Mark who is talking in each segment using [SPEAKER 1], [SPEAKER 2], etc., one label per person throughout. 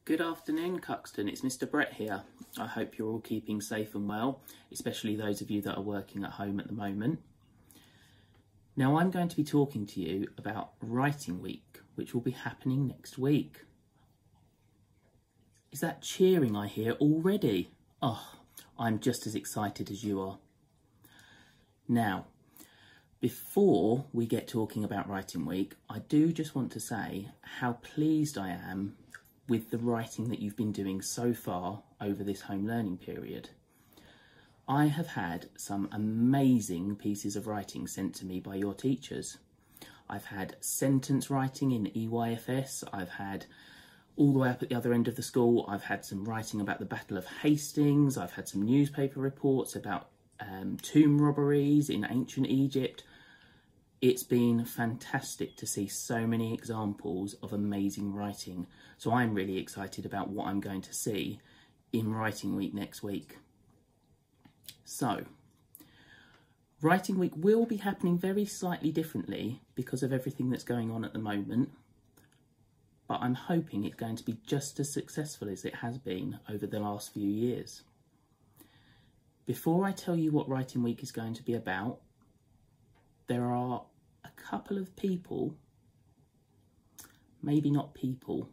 [SPEAKER 1] Good afternoon, Cuxton. It's Mr. Brett here. I hope you're all keeping safe and well, especially those of you that are working at home at the moment. Now, I'm going to be talking to you about Writing Week, which will be happening next week. Is that cheering I hear already? Oh, I'm just as excited as you are. Now, before we get talking about Writing Week, I do just want to say how pleased I am with the writing that you've been doing so far over this home learning period. I have had some amazing pieces of writing sent to me by your teachers. I've had sentence writing in EYFS, I've had all the way up at the other end of the school, I've had some writing about the Battle of Hastings, I've had some newspaper reports about tomb robberies in ancient Egypt. It's been fantastic to see so many examples of amazing writing. So I'm really excited about what I'm going to see in Writing Week next week. So, Writing Week will be happening very slightly differently because of everything that's going on at the moment. But I'm hoping it's going to be just as successful as it has been over the last few years. Before I tell you what Writing Week is going to be about, there are a couple of people, maybe not people,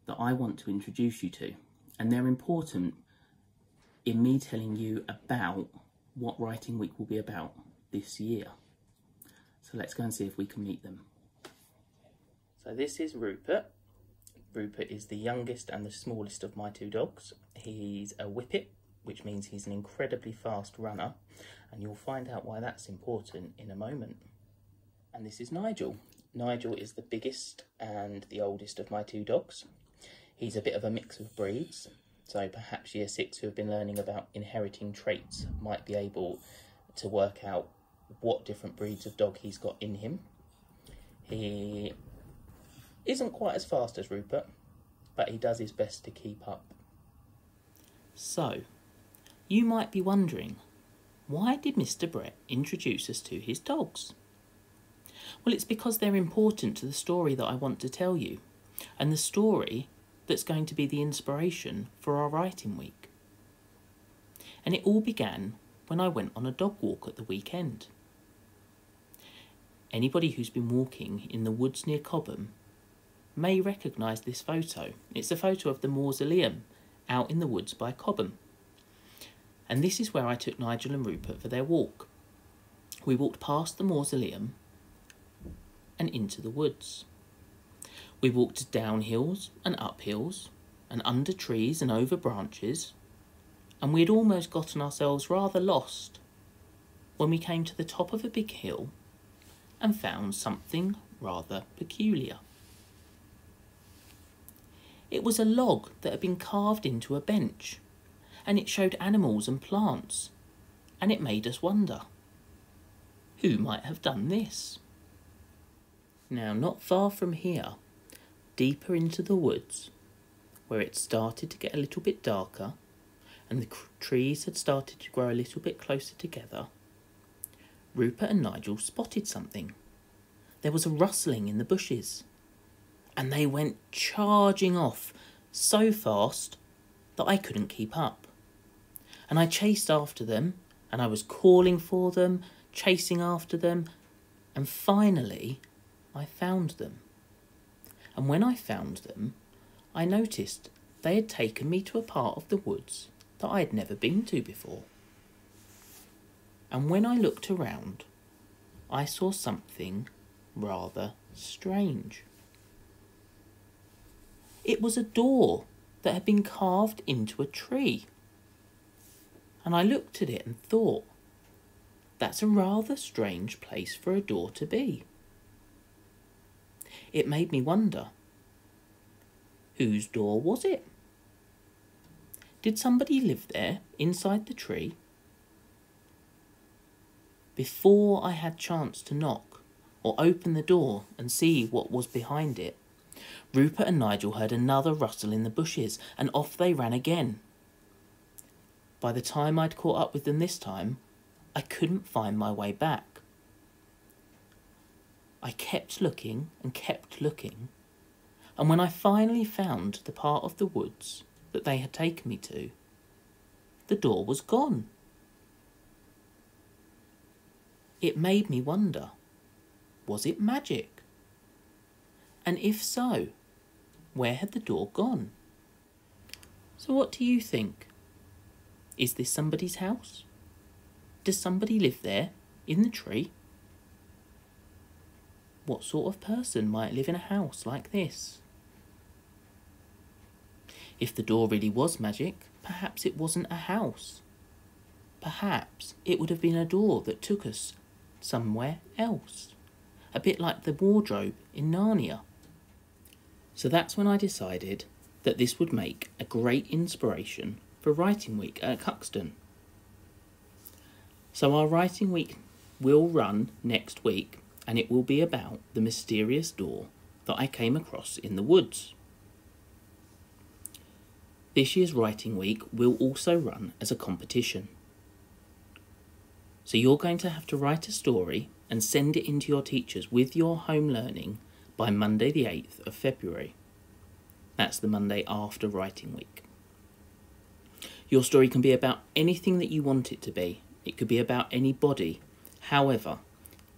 [SPEAKER 1] that I want to introduce you to. And they're important in me telling you about what Writing Week will be about this year. So let's go and see if we can meet them. So this is Rupert. Rupert is the youngest and the smallest of my two dogs. He's a whippet, which means he's an incredibly fast runner, and you'll find out why that's important in a moment. And this is Nigel. Nigel is the biggest and the oldest of my two dogs. He's a bit of a mix of breeds, so perhaps Year 6 who have been learning about inheriting traits might be able to work out what different breeds of dog he's got in him. He isn't quite as fast as Rupert, but he does his best to keep up. So, you might be wondering, why did Mr. Brett introduce us to his dogs? Well, it's because they're important to the story that I want to tell you, and the story that's going to be the inspiration for our Writing Week. And it all began when I went on a dog walk at the weekend. Anybody who's been walking in the woods near Cobham may recognise this photo. It's a photo of the mausoleum out in the woods by Cobham. And this is where I took Nigel and Rupert for their walk. We walked past the mausoleum and into the woods. We walked down hills and up hills and under trees and over branches, and we had almost gotten ourselves rather lost when we came to the top of a big hill and found something rather peculiar. It was a log that had been carved into a bench, and it showed animals and plants, and it made us wonder, who might have done this? Now, not far from here, deeper into the woods, where it started to get a little bit darker, and the trees had started to grow a little bit closer together, Rupert and Nigel spotted something. There was a rustling in the bushes, and they went charging off so fast that I couldn't keep up. And I chased after them, and I was calling for them, chasing after them, and finally I found them. And when I found them, I noticed they had taken me to a part of the woods that I had never been to before. And when I looked around, I saw something rather strange. It was a door that had been carved into a tree. And I looked at it and thought, that's a rather strange place for a door to be. It made me wonder, whose door was it? Did somebody live there inside the tree? Before I had chance to knock or open the door and see what was behind it, Rupert and Nigel heard another rustle in the bushes, and off they ran again. By the time I'd caught up with them this time, I couldn't find my way back. I kept looking and kept looking, And when I finally found the part of the woods that they had taken me to, the door was gone. It made me wonder, was it magic? And if so, where had the door gone? So what do you think? Is this somebody's house? Does somebody live there, in the tree? What sort of person might live in a house like this? If the door really was magic, perhaps it wasn't a house. Perhaps it would have been a door that took us somewhere else. A bit like the wardrobe in Narnia. So that's when I decided that this would make a great inspiration for Writing Week at Cuxton. So our Writing Week will run next week, and it will be about the mysterious door that I came across in the woods. This year's Writing Week will also run as a competition. So you're going to have to write a story and send it in to your teachers with your home learning by Monday the 8th of February. That's the Monday after Writing Week. Your story can be about anything that you want it to be. It could be about anybody. However,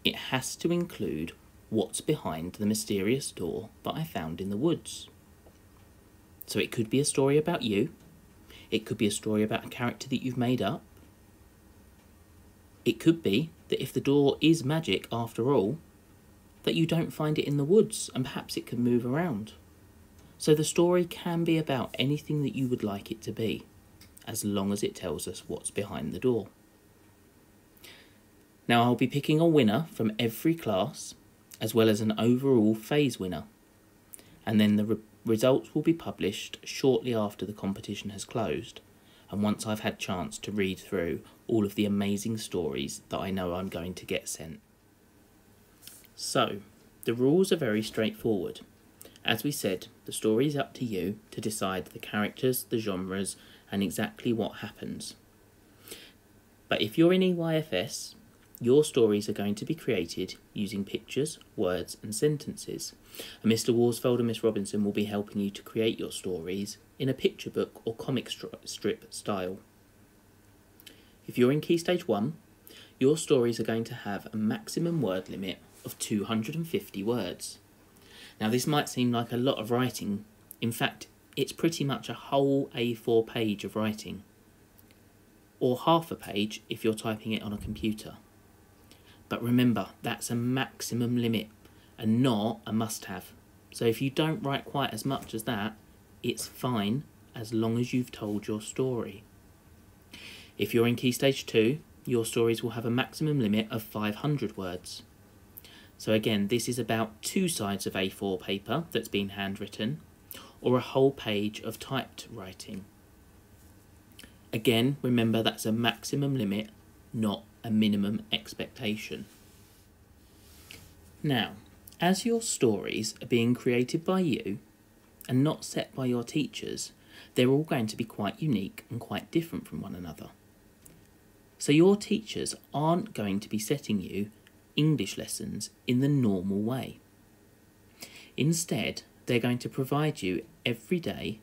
[SPEAKER 1] it has to include what's behind the mysterious door that I found in the woods. So it could be a story about you. It could be a story about a character that you've made up. It could be that if the door is magic after all, that you don't find it in the woods and perhaps it can move around. So the story can be about anything that you would like it to be, as long as it tells us what's behind the door. Now I'll be picking a winner from every class, as well as an overall phase winner. And then the results will be published shortly after the competition has closed, and once I've had chance to read through all of the amazing stories that I know I'm going to get sent. So, the rules are very straightforward. As we said, the story is up to you to decide the characters, the genres, and exactly what happens. But if you're in EYFS, your stories are going to be created using pictures, words, and sentences. And Mr. Worsfold and Miss Robinson will be helping you to create your stories in a picture book or comic strip style. If you're in Key Stage 1, your stories are going to have a maximum word limit of 250 words. Now this might seem like a lot of writing. In fact, it's pretty much a whole A4 page of writing. Or half a page if you're typing it on a computer. But remember, that's a maximum limit and not a must-have. So if you don't write quite as much as that, it's fine as long as you've told your story. If you're in Key Stage 2, your stories will have a maximum limit of 500 words. So again, this is about 2 sides of A4 paper that's been handwritten, or a whole page of typed writing. Again, remember that's a maximum limit, not a minimum expectation. Now, as your stories are being created by you and not set by your teachers, they're all going to be quite unique and quite different from one another. So your teachers aren't going to be setting you English lessons in the normal way. Instead, they're going to provide you every day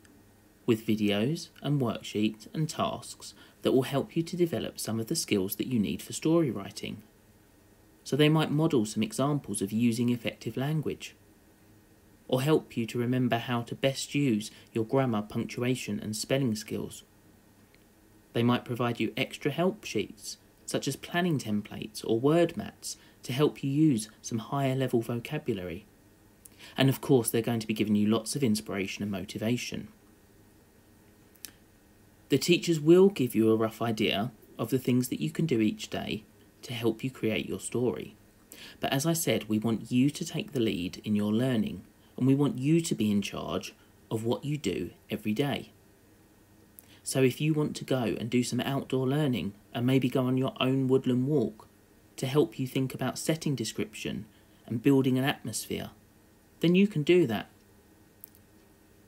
[SPEAKER 1] with videos and worksheets and tasks that will help you to develop some of the skills that you need for story writing. So they might model some examples of using effective language, or help you to remember how to best use your grammar, punctuation and spelling skills. They might provide you extra help sheets, such as planning templates or word mats, to help you use some higher level vocabulary. And of course, they're going to be giving you lots of inspiration and motivation. The teachers will give you a rough idea of the things that you can do each day to help you create your story. But as I said, we want you to take the lead in your learning, and we want you to be in charge of what you do every day. So if you want to go and do some outdoor learning and maybe go on your own woodland walk to help you think about setting description and building an atmosphere, then you can do that.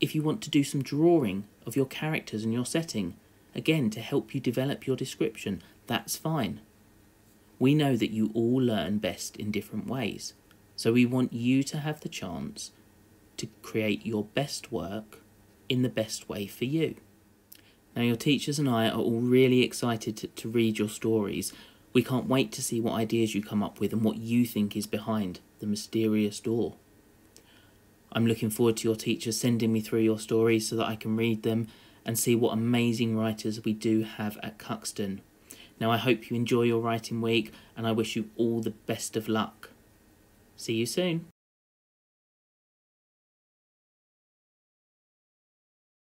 [SPEAKER 1] If you want to do some drawing of your characters and your setting, again to help you develop your description, that's fine. We know that you all learn best in different ways, so we want you to have the chance to create your best work in the best way for you. Now, your teachers and I are all really excited to read your stories. We can't wait to see what ideas you come up with and what you think is behind the mysterious door. I'm looking forward to your teachers sending me through your stories so that I can read them and see what amazing writers we do have at Cuxton. Now, I hope you enjoy your writing week and I wish you all the best of luck. See you soon.